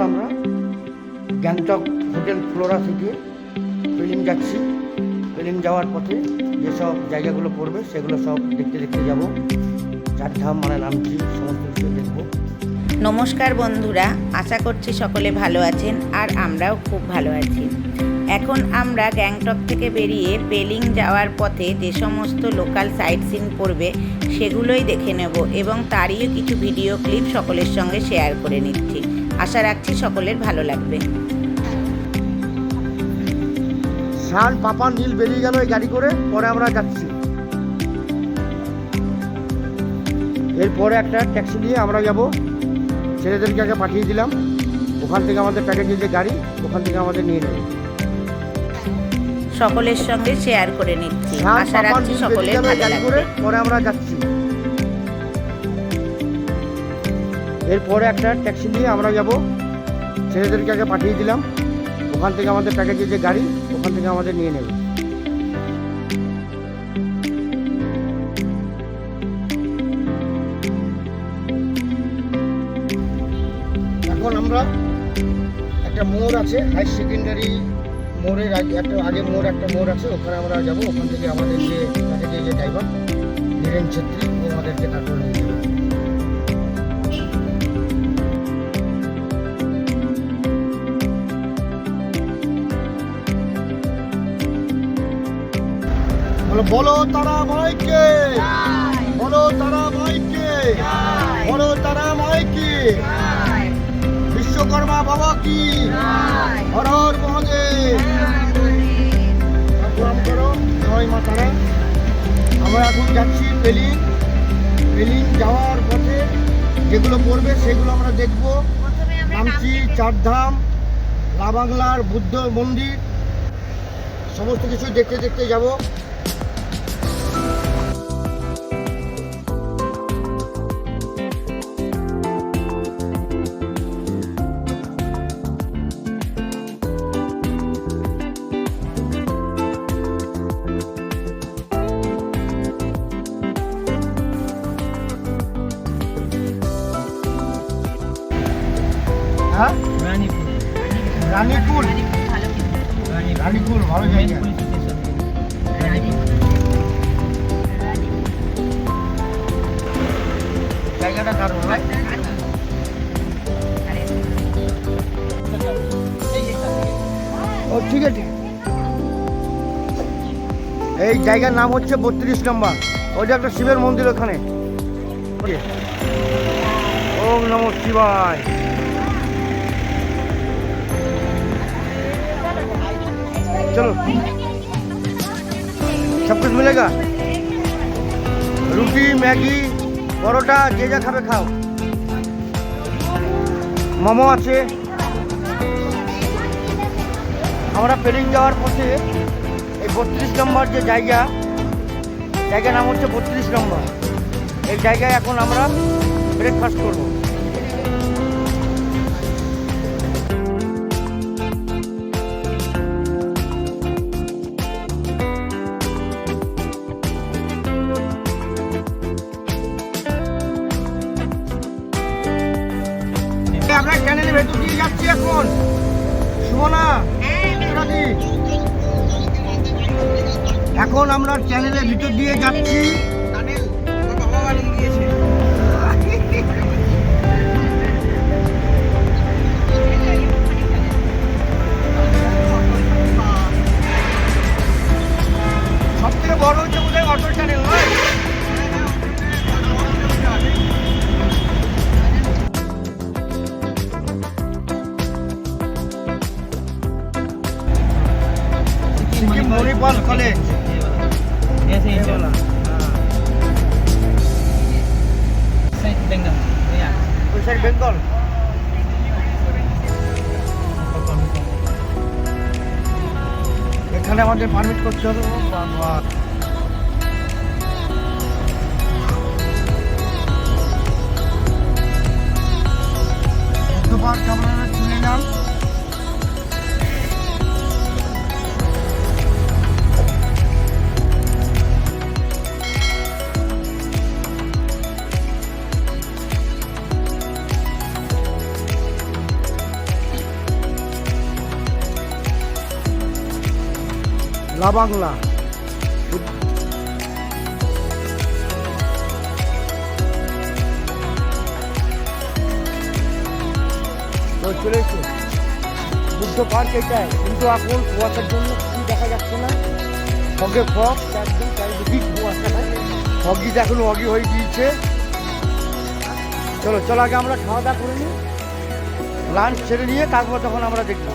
আমরা Gangtok hotel Flora থেকে পেলিং যাচ্ছি। পেলিং যাওয়ার পথে যেসব জায়গাগুলো পড়বে সেগুলো সব দেখতে দেখতে যাব। চারধাম মানে নামছি, সমস্ত কিছু দেখব। নমস্কার বন্ধুরা, আশা করছি সকলে ভালো আছেন আর আমরাও খুব ভালো আছি। এখন আমরা গ্যাংটক থেকে বেরিয়ে পেলিং যাওয়ার পথে যে সমস্ত লোকাল সাইট সিন পড়বে সেগুলোই দেখে নেব এবং তারই কিছু ভিডিও ক্লিপ সকলের সঙ্গে শেয়ার করে নিচ্ছি। আশা রাখছি সকলের ভালো লাগবে। শান পাপা নীল বেরিয়ে গেল এই গাড়ি করে, পরে আমরা যাচ্ছি। এরপরে একটা ট্যাক্সি নিয়ে আমরা যাব। ছেলেদেরকে আগে পাঠিয়ে দিলাম, ওখান থেকে আমাদের প্যাকেজের যে গাড়ি ওখান থেকে আমাদের নিয়ে নেবে। সকলের সঙ্গে শেয়ার করে নিচ্ছি। আশা রাখছি সকলের ভালো লাগবে। পরে আমরা যাচ্ছি। এরপরে একটা ট্যাক্সি নিয়ে আমরা যাব। ছেলেদেরকে আগে পাঠিয়ে দিলাম, ওখান থেকে আমাদের প্যাকেজের যে গাড়ি ওখান থেকে আমাদের নিয়ে নেবে। এখন আমরা একটা মোড় আছে, হাই সেকেন্ডারি মোড়ের আগে একটা মোড় আছে, ওখানে আমরা যাব। ওখান থেকে আমাদের যে প্যাকেজের যে ড্রাইভার নীরেন ছেত্রী ও আমাদেরকে তারপর নিয়ে যাবে। বলো তারা মাইকে, বলো তারা মাইকে, বলো তারা মাইকে, বিশ্বকর্মা বাবা কি, হর হর মহাদেব। প্রণাম করো জয় মা তারা। আমরা এখন যাচ্ছি পেলিং। পেলিং যাওয়ার পথে যেগুলো পড়বে সেগুলো আমরা দেখব। নামছি চারধাম, লাবাংলার বুদ্ধ মন্দির, সমস্ত কিছু দেখতে দেখতে যাব। রানীপুর, রানীপুর ভালো জায়গা। জায়গাটা দারুণ। ও ঠিক আছে। এই জায়গার নাম হচ্ছে 32 নম্বর। ওইটা একটা শিবের মন্দির ওখানে। ওম নমঃ শিবায়। चलो सब कुछ मिलेगा। রুটি, ম্যাগি, পরোটা, যে যা খাবে খাও। মোমো আছে। আমরা পেলিং যাওয়ার পথে এই 32 নম্বর যে জায়গার নাম হচ্ছে 32 নম্বর। এই জায়গায় এখন আমরা ব্রেকফাস্ট করবো। আমরা চ্যানেলের ভেতর দিয়ে যাচ্ছি এখন। সুমনা, এখন আমরা চ্যানেলের ভিতর দিয়ে যাচ্ছি। সব থেকে বড় হচ্ছে বোধহয় অটো চ্যানেল, নয়? मणिपाल कॉलेज ऐसे ही चला। बेंगल, बेंगल। এখানে আমাদের পারমিট করতে হবে। বাবা দুবার ক্যামেরা তুলে নাম। লা বাংলা। তো চলে এসো বুদ্ধ পার্ক এটাই, কিন্তু এখন কুয়াশার জন্য কিছু দেখা যাচ্ছে না। ফগে ফগ, একদম চারিদিক কুয়াশা নাই, ফগি এখন অগি হয়ে গিয়েছে। চলো চলো আগে আমরা খাওয়া দাওয়া করে নিই, লাঞ্চ ছেড়ে নিয়ে তারপর তখন আমরা দেখবো।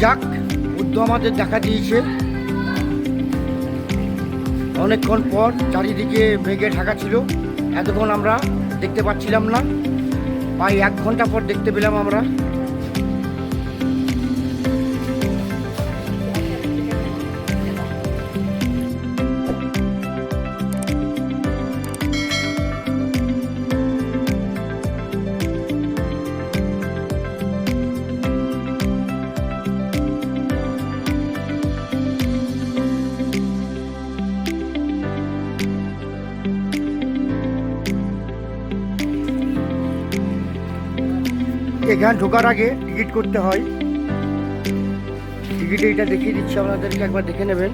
যাক, বুদ্ধ আমাদের দেখা দিয়েছে অনেকক্ষণ পর। চারিদিকে মেঘে ঢাকা ছিল, এতক্ষণ আমরা দেখতে পাচ্ছিলাম না, প্রায় 1 ঘন্টা পর দেখতে পেলাম আমরা। এখানে ঢোকার আগে টিকিট করতে হয়, টিকিটে এটা দেখিয়ে দিচ্ছি আপনাদেরকে, একবার দেখে নেবেন।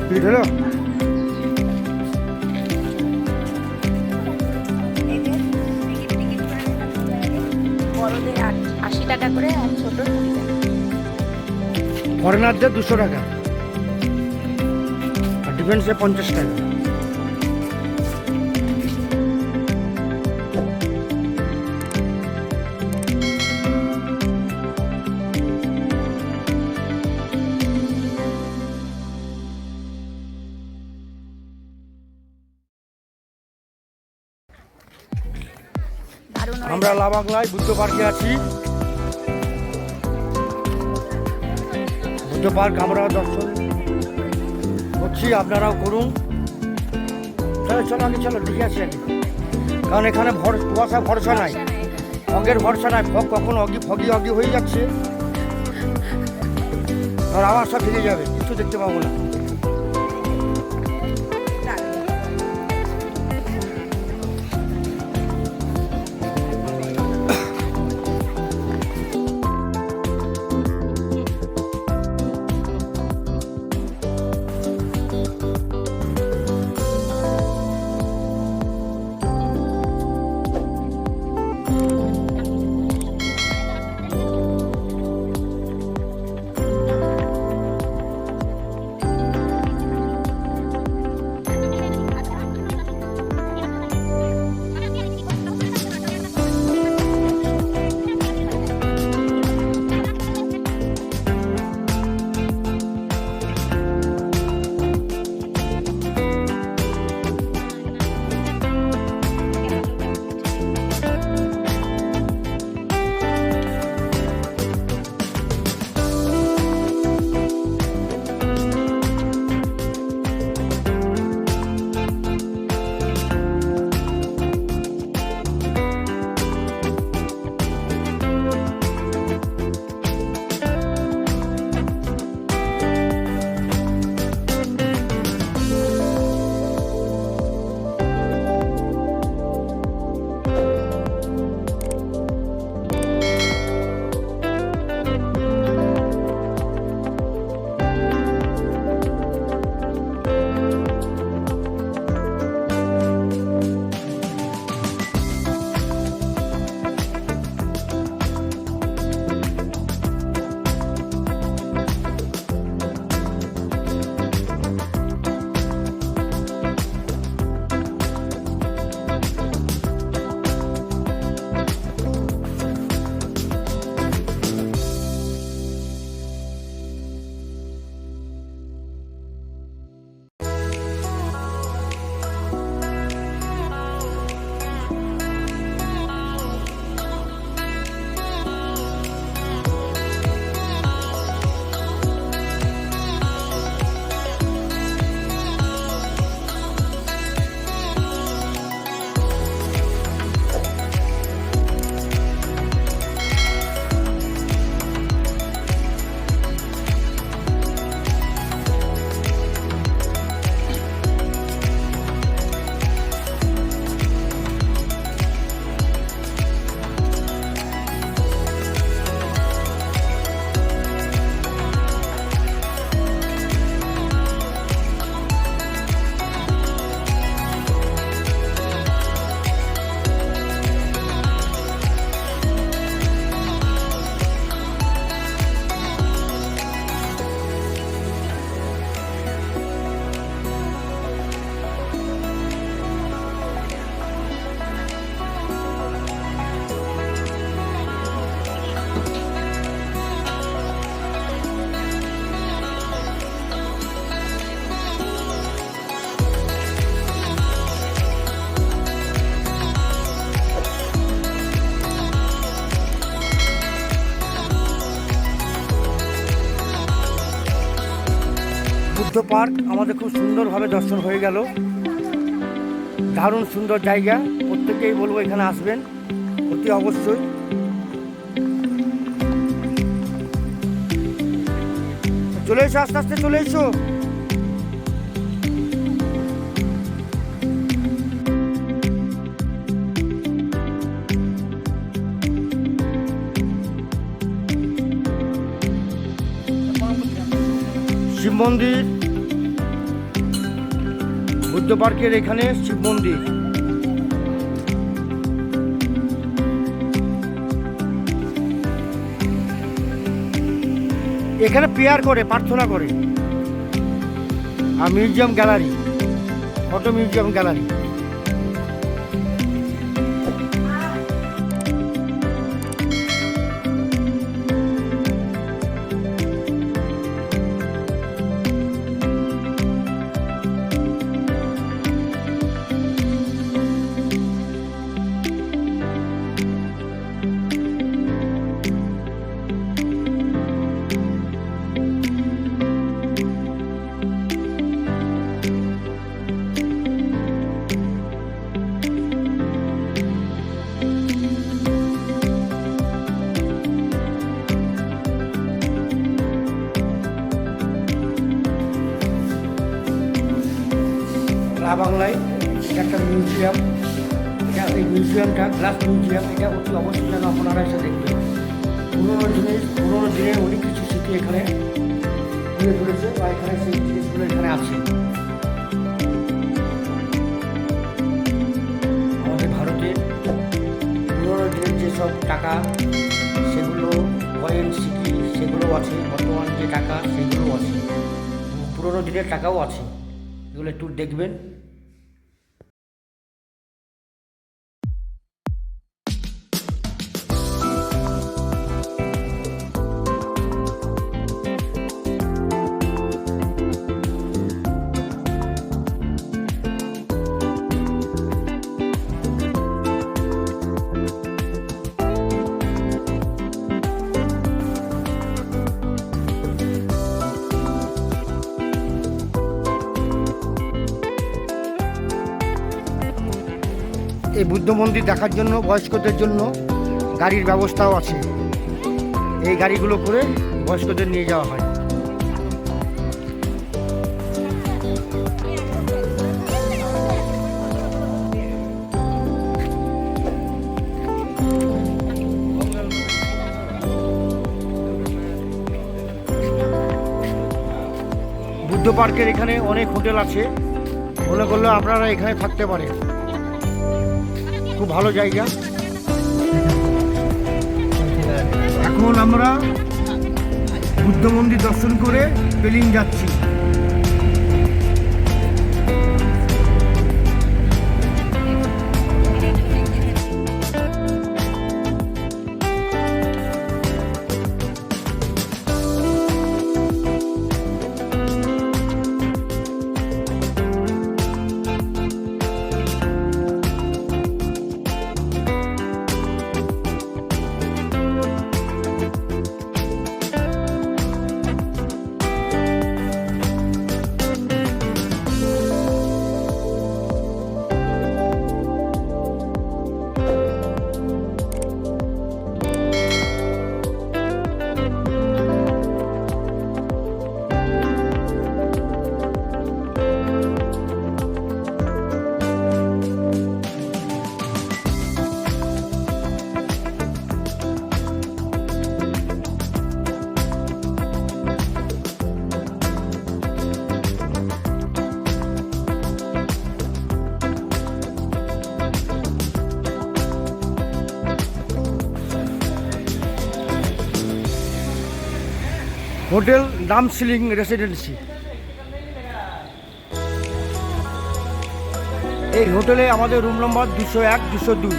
টিকিট হলো? বড়দের 80 টাকা করে আর ছোট 20 টাকা। ফরেনারদের 200 টাকা আর ডিফেন্সে 50 টাকা। আমরা লা বাংলায় বুদ্ধ পার্কে আছি। বুদ্ধ পার্ক আমরা দর্শন করছি, আপনারাও করুন। চলো চলো আগে চলো দেখে আসি আগে, কারণ এখানে কুয়াশা ভরসা নাই, ফগের ভরসা নাই, ফগ কখন ফগি হয়ে যাচ্ছে, আর আবার সব ফিরে যাবে, কিছু দেখতে পাবো না। পার্ক আমাদের খুব সুন্দরভাবে দর্শন হয়ে গেল। দারুণ সুন্দর জায়গা, প্রত্যেকেই বলবো এখানে আসবেন অতি অবশ্যই। চলে এসো, আস্তে আস্তে চলে এসো। শিব মন্দির, বুদ্ধ পার্কের এখানে শিব মন্দির। এখানে প্রেয়ার করে, প্রার্থনা করে। আর museum gallery, photo museum gallery. বাংলায় এটা একটা মিউজিয়াম, এটা এই মিউজিয়ামটা গ্লাস মিউজিয়াম। এটা অতি অবশ্যই যেন আপনারা এসে দেখবেন। পুরোনো দিনের অনেক কিছু স্মৃতি এখানে তুলে ধরেছে, বা এখানে সেই জিনিসগুলো এখানে আছে। আমাদের ভারতের পুরোনো দিনের যেসব টাকা, সেগুলো কয়েন, সিকি, সেগুলো আছে। বর্তমান যে টাকা, সেগুলোও আছে। পুরোনো দিনের টাকাও আছে, এগুলো একটু দেখবেন। এই বুদ্ধ মন্দির দেখার জন্য বয়স্কদের জন্য গাড়ির ব্যবস্থাও আছে। এই গাড়িগুলো করে বয়স্কদের নিয়ে যাওয়া হয়। বুদ্ধ পার্কের এখানে অনেক হোটেল আছে, মনে করলে আপনারা এখানে থাকতে পারেন। খুব ভালো জায়গা। এখন আমরা বুদ্ধ মন্দির দর্শন করে পেলিং যাচ্ছি। হোটেল দামসিলিং রেসিডেন্সি। এই হোটেলে আমাদের রুম নম্বর 201, 202।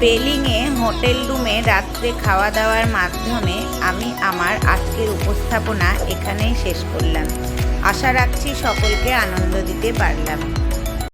পেলিংয়ে হোটেল রুমে রাত্রে খাওয়া দাওয়ার মাধ্যমে আমি আমার আজকের উপস্থাপনা এখানেই শেষ করলাম। আশা রাখছি সকলকে আনন্দ দিতে পারলাম।